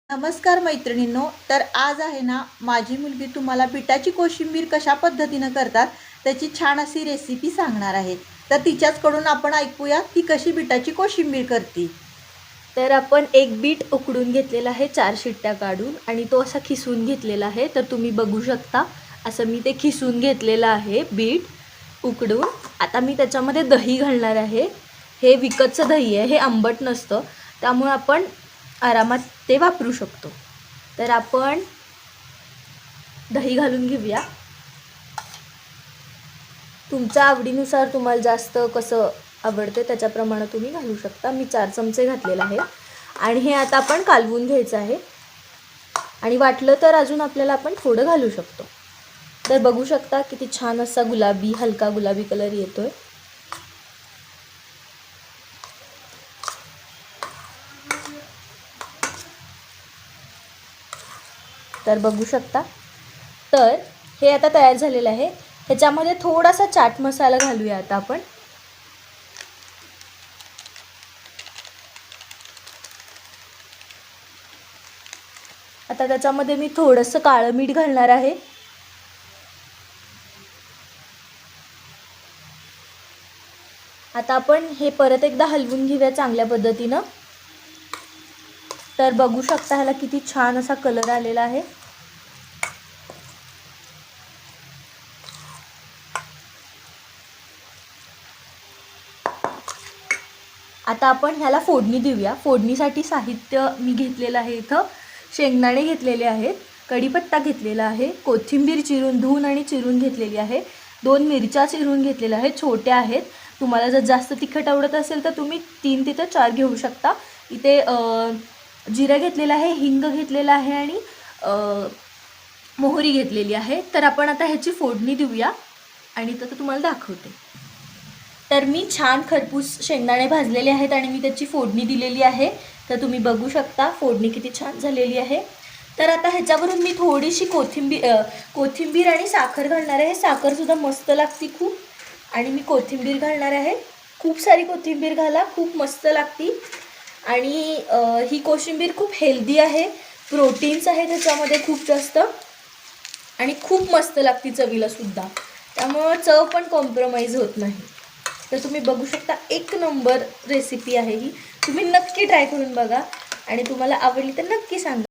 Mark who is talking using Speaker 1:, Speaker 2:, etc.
Speaker 1: नमस्कार मैत्रिणींनो, तर आज आहे ना माझी मुलगी तुम्हाला बिटाची कोशिंबीर कशा पद्धतीनं करतात त्याची छान अशी रेसिपी सांगणार आहे। तर तिच्याचकडून आपण ऐकूया ती कशी बिटाची कोशिंबीर करते।
Speaker 2: तर आपण एक बीट उकडून घेतलेला आहे 4 शिट्ट्या काढून आणि तो असा खिसून घेतलेला आहे। तर तुम्ही बघू शकता असं मी ते खिसून घेतलेलं आहे बीट उकडून। आता मी त्याच्यामध्ये दही घालणार आहे। हे विकतचं दही आहे, हे आंबट नसतं, त्यामुळे आपण आरामात ते वापरू शकतो। तर आपण दही घालून घेऊया। तुमच्या आवडीनुसार तुम्हाला जास्त कसं आवडते त्याच्याप्रमाणे तुम्ही घालू शकता। मी 4 चमचे घातलेले आहे आणि हे आता आपण कालवून घ्यायचं आहे आणि वाटलं तर अजून आपल्याला आपण थोडं घालू शकतो। तर बघू शकता किती छान असा गुलाबी, हलका गुलाबी कलर येतोय। तर बघू शकता, तर हे आता तयार झालेलं आहे। ह्याच्यामध्ये थोडासा चाट मसाला घालूया आता आपण। आता त्याच्यामध्ये मी थोडंसं काळं मीठ घालणार आहे। आता आपण हे परत एकदा हलवून घेऊया चांगल्या पद्धतीनं। तर बघू शकता ह्याला किती छान असा कलर आलेला आहे। आता आपण ह्याला फोडणी देऊया। फोडणीसाठी साहित्य मी घेतलेलं आहे, इथं शेंगदाणे घेतलेले आहेत, कढीपत्ता घेतलेला आहे, कोथिंबीर चिरून धुवून आणि चिरून घेतलेली आहे, 2 मिरच्या चिरून घेतलेल्या आहेत, छोट्या आहेत। तुम्हाला जर जास्त तिखट आवडत असेल तर तुम्ही 3 ते 4 घेऊ शकता। इथे जिरं घेतलेलं आहे, हिंग घेतलेला आहे आणि मोहरी घेतलेली आहे। तर आपण आता ह्याची फोडणी देऊया आणि तर तुम्हाला दाखवते। तर मी छान खरपूस शेंगदाणे भाजलेले आहेत आणि मी त्याची फोडणी दिलेली आहे। तर तुम्ही बघू शकता फोडणी किती छान झालेली आहे। तर आता ह्याच्यावरून मी थोडीशी कोथिंबीर आणि साखर घालणार आहे। साखर सुद्धा मस्त लागते खूप आणि मी कोथिंबीर घालणार आहे। खूप सारी कोथिंबीर घाला, खूप मस्त लागते आणि ही कोशिंबीर खूप हेल्दी आहे, प्रोटीन्स आहे त्याच्यामध्ये खूप जास्त आणि खूप मस्त लागते चवीला सुद्धा, त्यामुळे चव पण कॉम्प्रोमाइज होत नाही। तर तुम्ही बघू शकता एक नंबर रेसिपी आहे ही, तुम्ही नक्की ट्राय करून बघा आणि तुम्हाला आवडली तर नक्की सांगा।